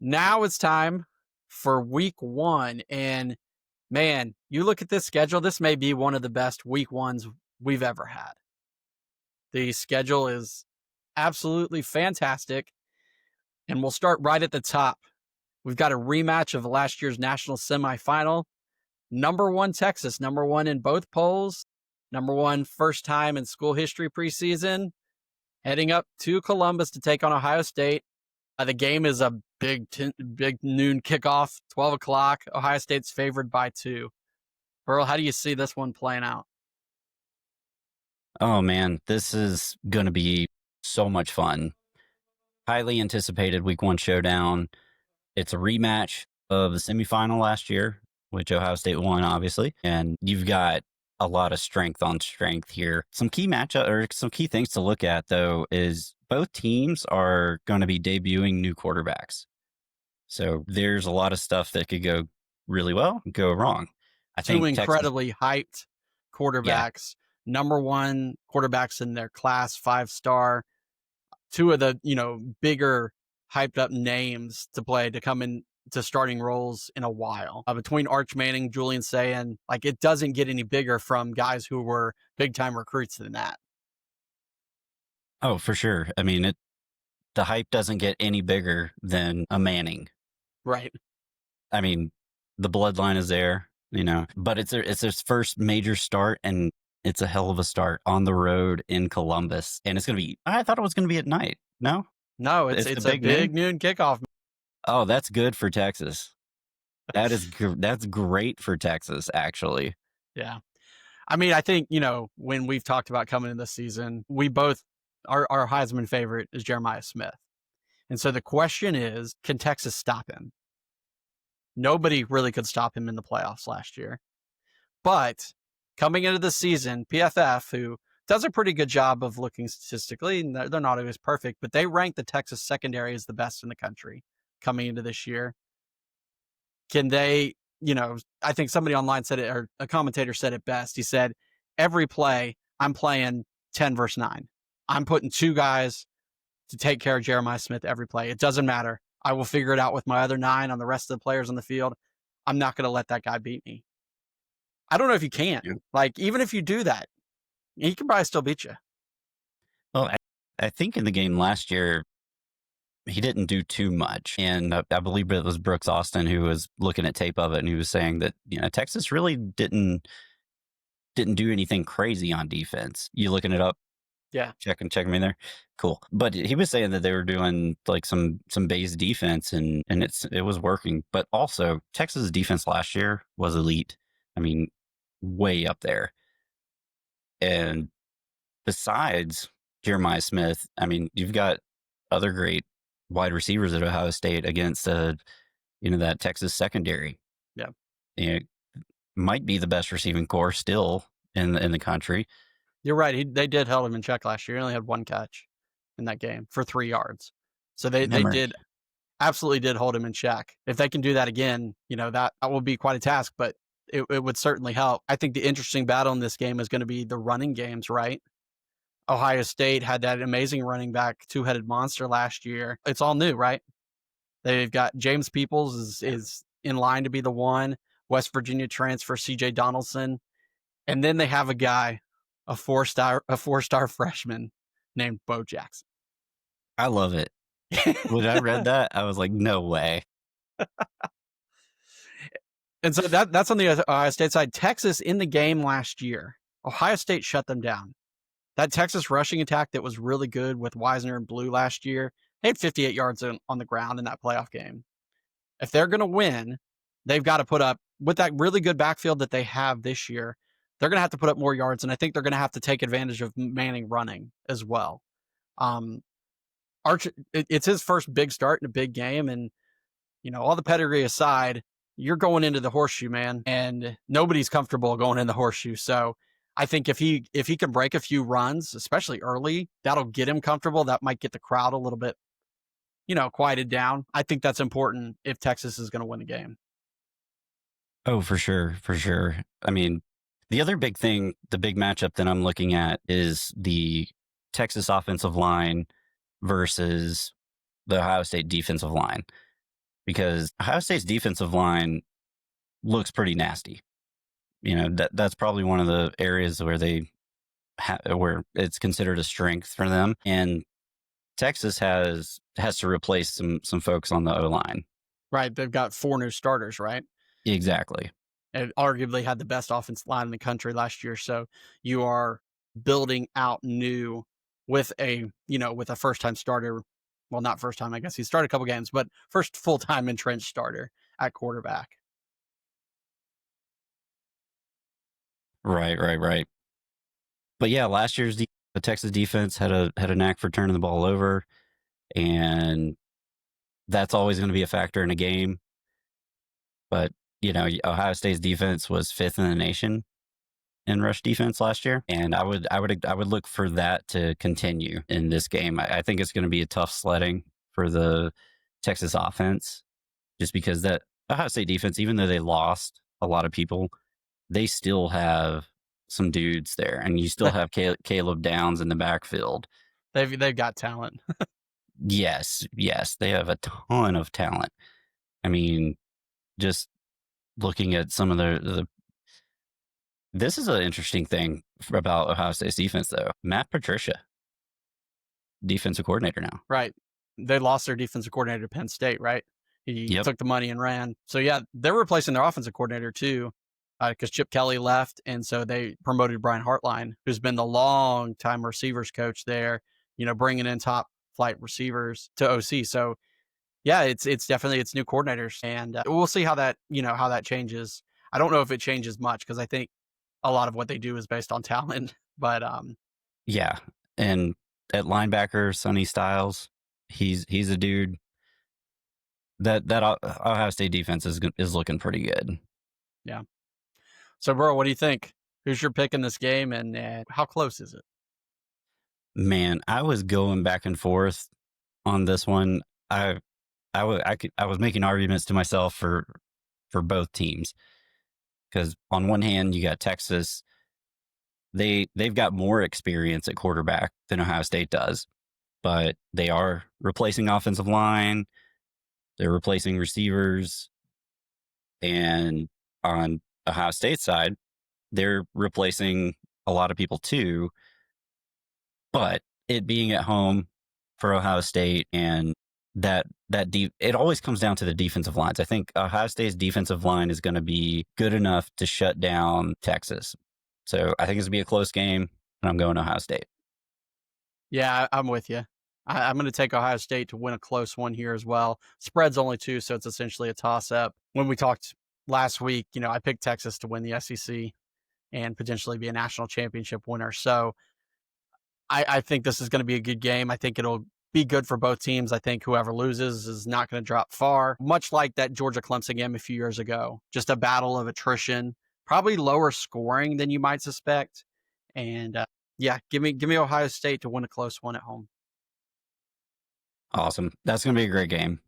Now it's time for week one. And man, you look at this schedule, this may be one of the best week ones we've ever had. The schedule is absolutely fantastic. And we'll start right at the top. We've got a rematch of last year's national semifinal. Number one, Texas, number one in both polls, number one, first time in school history preseason, heading up to Columbus to take on Ohio State. The game is a big noon kickoff, 12 o'clock. Ohio State's favored by 2. Burl, how do you see this one playing out? Oh man, this is going to be so much fun. Highly anticipated week one showdown. It's a rematch of the semifinal last year, which Ohio State won, obviously. And you've got a lot of strength on strength here. Some key matchup or some key things to look at, though, is both teams are going to be debuting new quarterbacks. So there's a lot of stuff that could go really well, go wrong. I Two think Texas, incredibly hyped yeah, quarterbacks, number one quarterbacks in their class, 5-star. Two of the, bigger hyped up names to come in to starting roles in a while. Between Arch Manning, Julian Sayin, like it doesn't get any bigger from guys who were big time recruits than that. oh, for sure. I mean, the hype doesn't get any bigger than a Manning. Right. I mean, the bloodline is there, but it's his first major start, and it's a hell of a start on the road in Columbus. And it's going to be, I thought it was going to be at night. No, No, it's it's a a big noon. big noon kickoff. Oh, that's good for Texas. That's great for Texas, actually. Yeah. I mean, I think, when we've talked about coming in this season, we both, our Heisman favorite is Jeremiah Smith. And so the question is, can Texas stop him? Nobody really could stop him in the playoffs last year. But coming into the season, PFF, who does a pretty good job of looking statistically, and they're not always perfect, but they rank the Texas secondary as the best in the country coming into this year. Can they, I think somebody online said it, or a commentator said it best. He said, every play, I'm playing 10 versus 9. I'm putting 2 guys to take care of Jeremiah Smith every play. It doesn't matter. I will figure it out with my other 9 on the rest of the players on the field. I'm not going to let that guy beat me. I don't know if you can. Yeah. Like, even if you do that, he can probably still beat you. Well, I think in the game last year, he didn't do too much. And I believe it was Brooks Austin who was looking at tape of it, and he was saying that, Texas really didn't do anything crazy on defense. You looking it up? Yeah. Checking me there. Cool. But he was saying that they were doing like some base defense, and it was working. But also Texas defense last year was elite. I mean, way up there. And besides Jeremiah Smith, I mean, you've got other great wide receivers at Ohio State against that Texas secondary. Yeah. It might be the best receiving corps still in the country. You're right. They did hold him in check last year. He only had 1 catch in that game for 3 yards. So they absolutely did hold him in check. If they can do that again, that will be quite a task, but it would certainly help. I think the interesting battle in this game is going to be the running games, right? Ohio State had that amazing running back, 2-headed monster last year. It's all new, right? They've got James Peoples is in line to be the one. West Virginia transfer CJ Donaldson. And then they have a guy, a 4-star freshman named Bo Jackson. I love it. When I read that, I was like, no way. And so that's on the Ohio State side. Texas in the game last year, Ohio State shut them down. That Texas rushing attack that was really good with Wisner and Blue last year, they had 58 yards on the ground in that playoff game. If they're going to win, they've got to put up, with that really good backfield that they have this year, they're going to have to put up more yards, and I think they're going to have to take advantage of Manning running as well. Arch, it's his first big start in a big game, and all the pedigree aside, you're going into the horseshoe, man, and nobody's comfortable going in the horseshoe. So I think if he can break a few runs, especially early, that'll get him comfortable. That might get the crowd a little bit, quieted down. I think that's important if Texas is going to win the game. Oh, for sure. For sure. I mean, the other big thing, the big matchup that I'm looking at is the Texas offensive line versus the Ohio State defensive line. because Ohio State's defensive line looks pretty nasty. That's probably one of the areas where where it's considered a strength for them. And Texas has to replace some folks on the O line. Right. They've got 4 new starters, right? Exactly. And arguably had the best offensive line in the country last year. So you are building out new with with a first time starter. Well, not first time, I guess he started a couple games, but first full time entrenched starter at quarterback. Right. But yeah, last year's the Texas defense had a knack for turning the ball over, and that's always going to be a factor in a game. But Ohio State's defense was 5th in the nation in rush defense last year, and I would look for that to continue in this game. I think it's going to be a tough sledding for the Texas offense, just because that Ohio State defense, even though they lost a lot of people, they still have some dudes there, and you still have Caleb Downs in the backfield. They've got talent. Yes, they have a ton of talent. I mean, just looking at some of this is an interesting thing about Ohio State's defense, though. Matt Patricia, defensive coordinator now. Right. They lost their defensive coordinator to Penn State, right? He took the money and ran. So yeah, they're replacing their offensive coordinator too, because Chip Kelly left, and so they promoted Brian Hartline, who's been the long-time receivers coach there. Bringing in top flight receivers to OC. So yeah, it's definitely it's new coordinators, and we'll see how that how that changes. I don't know if it changes much because I think a lot of what they do is based on talent, but yeah, and at linebacker, Sonny Styles, he's a dude that Ohio State defense is looking pretty good. Yeah. So, Burl, what do you think? Who's your pick in this game, and how close is it? Man, I was going back and forth on this one. I was making arguments to myself for both teams, because on one hand you got Texas. They've got more experience at quarterback than Ohio State does, but they are replacing offensive line. They're replacing receivers. And on Ohio State side, they're replacing a lot of people too. But it being at home for Ohio State, and it always comes down to the defensive lines. I think Ohio State's defensive line is going to be good enough to shut down Texas. So I think it's going to be a close game, and I'm going Ohio State. Yeah, I'm with you. I'm going to take Ohio State to win a close one here as well. Spread's only 2, so it's essentially a toss-up. When we talked last week, I picked Texas to win the SEC and potentially be a national championship winner. So I think this is going to be a good game. I think it'll be good for both teams. I think whoever loses is not going to drop far, much like that Georgia-Clemson game a few years ago. Just a battle of attrition, probably lower scoring than you might suspect. And yeah, give me Ohio State to win a close one at home. Awesome. That's going to be a great game.